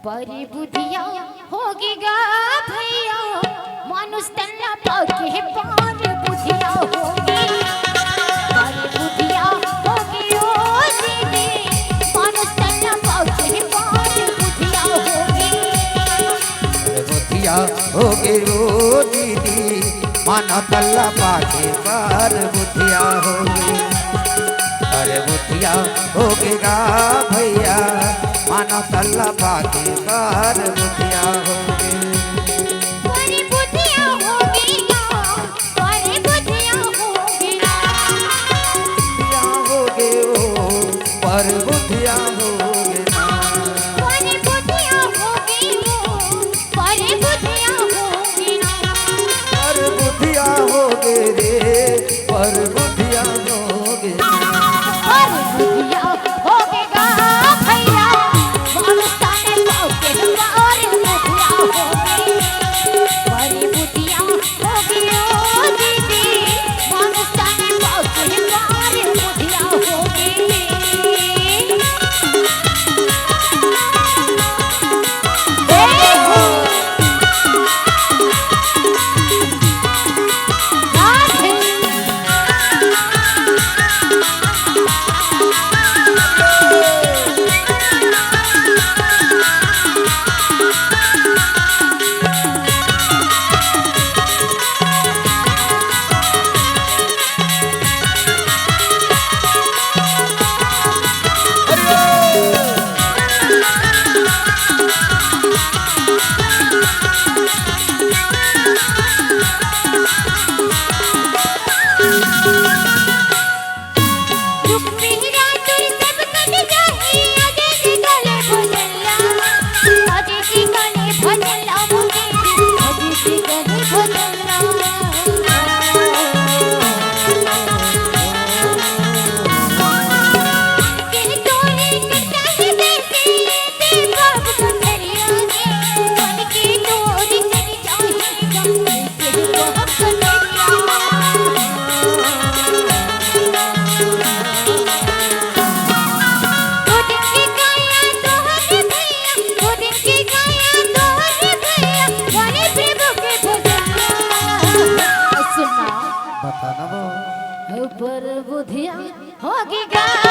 परी बुधिया होगी गा भैया मानुष तन्ना पाके पार बुधिया होगी परी बुधिया होगी ओ दीदी मानुष तन्ना पाके पार बुधिया होगी बुधिया होगी ओ दीदी मानो तल्ला पाके पार बुधिया होगी अरे बुधिया होगी गा भैया मानो तल्ला पाके पार बुधिया होगी परी बुधिया होगी गा परी बुधिया होगी गा होगे ओ पर बुधिया होगे ना परी बुधिया होगी ओ परी बुधिया होगी ना पर बुधिया होगे रे पर बुधिया होगे ना परी बुधिया होगी गा भैया मानुष तन्ना पाके पार बुधिया होगी परी बुधिया होगी ओ दीदी मानुष तन्ना पाके पार बुधिया होगी बताना वो पर बुधिया होगी गा